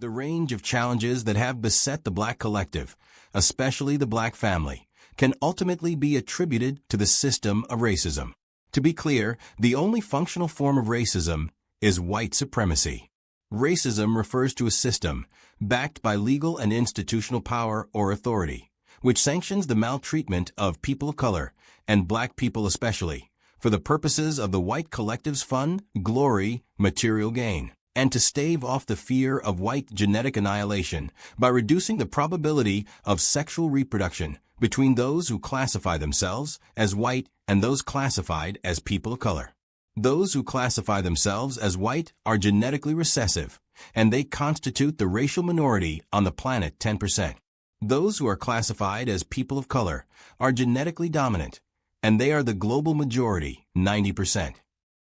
The range of challenges that have beset the Black collective, especially the Black family, can ultimately be attributed to the system of racism. To be clear, the only functional form of racism is white supremacy. Racism refers to a system, backed by legal and institutional power or authority, which sanctions the maltreatment of people of color, and Black people especially, for the purposes of the white collective's fun, glory, material gain, and to stave off the fear of white genetic annihilation by reducing the probability of sexual reproduction between those who classify themselves as white and those classified as people of color. Those who classify themselves as white are genetically recessive, and they constitute the racial minority on the planet 10%. Those who are classified as people of color are genetically dominant, and they are the global majority, 90%.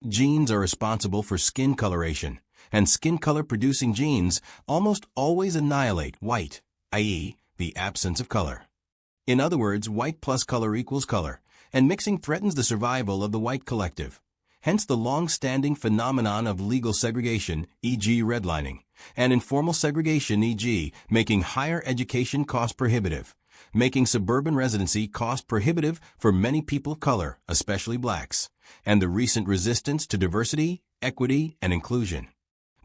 Genes are responsible for skin coloration, and skin color-producing genes almost always annihilate white, i.e., the absence of color. In other words, white plus color equals color, and mixing threatens the survival of the white collective. Hence the long-standing phenomenon of legal segregation, e.g. redlining, and informal segregation, e.g. making higher education cost prohibitive, making suburban residency cost prohibitive for many people of color, especially Blacks, and the recent resistance to diversity, equity, and inclusion.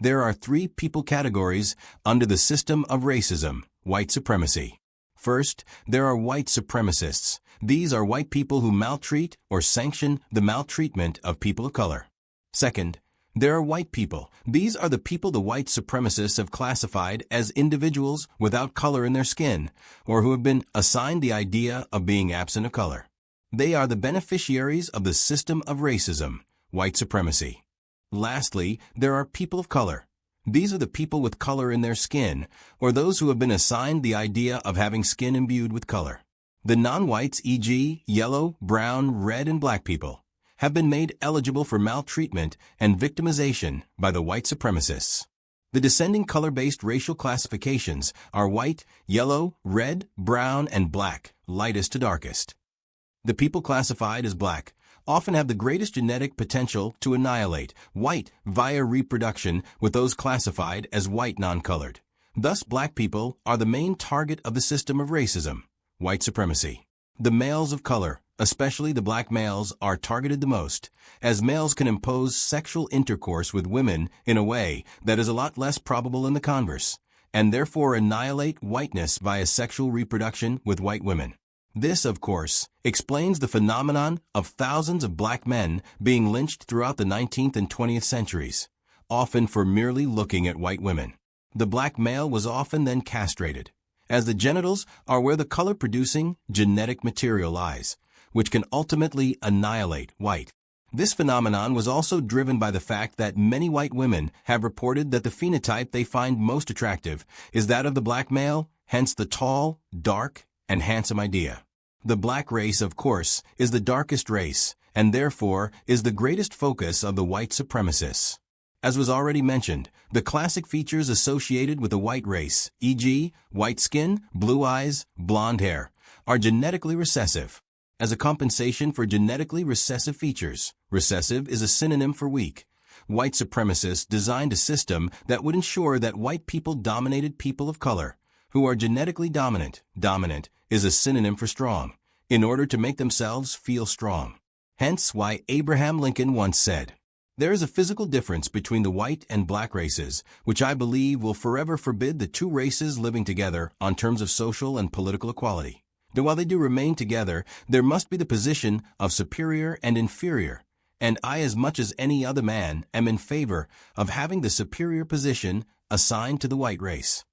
There are three people categories under the system of racism, white supremacy. First, there are white supremacists. These are white people who maltreat or sanction the maltreatment of people of color. Second, there are white people. These are the people the white supremacists have classified as individuals without color in their skin, or who have been assigned the idea of being absent of color. They are the beneficiaries of the system of racism, white supremacy. Lastly, there are people of color. These are the people with color in their skin, or those who have been assigned the idea of having skin imbued with color. The non-whites, e.g., yellow, brown, red, and Black people, have been made eligible for maltreatment and victimization by the white supremacists. The descending color-based racial classifications are white, yellow, red, brown, and Black, lightest to darkest. The people classified as Black often have the greatest genetic potential to annihilate white via reproduction with those classified as white non-colored. Thus, Black people are the main target of the system of racism, white supremacy. The males of color, especially the Black males, are targeted the most, as males can impose sexual intercourse with women in a way that is a lot less probable in the converse, and therefore annihilate whiteness via sexual reproduction with white women. This, of course, explains the phenomenon of thousands of Black men being lynched throughout the 19th and 20th centuries, often for merely looking at white women. The Black male was often then castrated, as the genitals are where the color-producing genetic material lies, which can ultimately annihilate white. This phenomenon was also driven by the fact that many white women have reported that the phenotype they find most attractive is that of the Black male, hence the tall, dark, and handsome idea. The Black race, of course, is the darkest race, and therefore is the greatest focus of the white supremacists. As was already mentioned, the classic features associated with the white race, e.g., white skin, blue eyes, blonde hair, are genetically recessive. As a compensation for genetically recessive features, recessive is a synonym for weak. White supremacists designed a system that would ensure that white people dominated people of color, who are genetically dominant. Dominant is a synonym for strong, in order to make themselves feel strong. Hence why Abraham Lincoln once said, "There is a physical difference between the white and Black races, which I believe will forever forbid the two races living together on terms of social and political equality. Though while they do remain together, there must be the position of superior and inferior, and I, as much as any other man, am in favor of having the superior position assigned to the white race."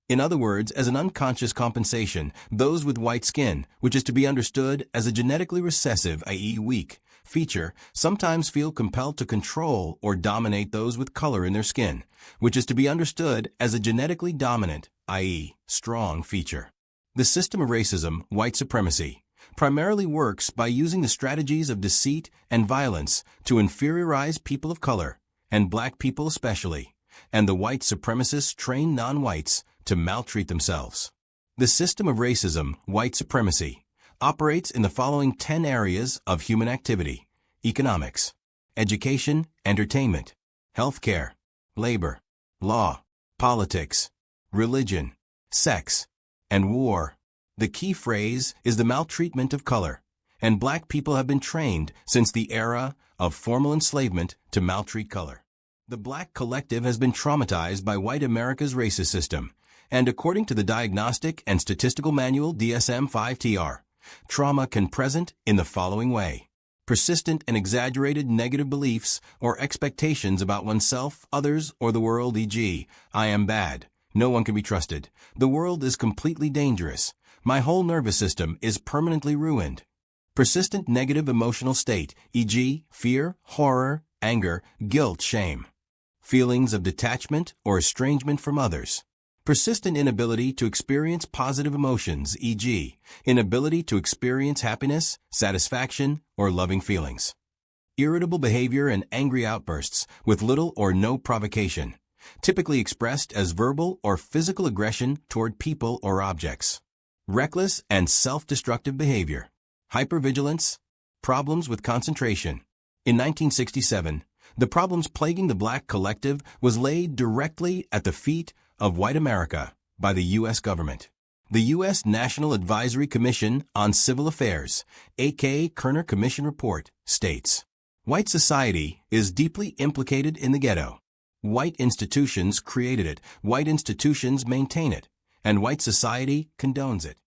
In other words, as an unconscious compensation, those with white skin, which is to be understood as a genetically recessive, i.e. weak, feature, sometimes feel compelled to control or dominate those with color in their skin, which is to be understood as a genetically dominant, i.e. strong feature. The system of racism, white supremacy, primarily works by using the strategies of deceit and violence to inferiorize people of color, and Black people especially, and the white supremacists train non-whites to maltreat themselves. The system of racism, white supremacy, operates in the following 10 areas of human activity: economics, education, entertainment, healthcare, labor, law, politics, religion, sex, and war. The key phrase is the maltreatment of color, and black people have been trained since the era of formal enslavement to maltreat color. The black collective has been traumatized by white America's racist system, and according to the Diagnostic and Statistical Manual DSM-5-TR, trauma can present in the following way: persistent and exaggerated negative beliefs or expectations about oneself, others, or the world, e.g., I am bad, no one can be trusted, the world is completely dangerous, my whole nervous system is permanently ruined. Persistent negative emotional state, e.g., fear, horror, anger, guilt, shame. Feelings of detachment or estrangement from others. Persistent inability to experience positive emotions, e.g., inability to experience happiness, satisfaction, or loving feelings. Irritable behavior and angry outbursts with little or no provocation, typically expressed as verbal or physical aggression toward people or objects. Reckless and self-destructive behavior. Hypervigilance. Problems with concentration. In 1967, the problems plaguing the black collective was laid directly at the feet of white America by the U.S. government. The U.S. National Advisory Commission on Civil Affairs, aka Kerner Commission Report, states, white society is deeply implicated in the ghetto. White institutions created it, white institutions maintain it, and white society condones it.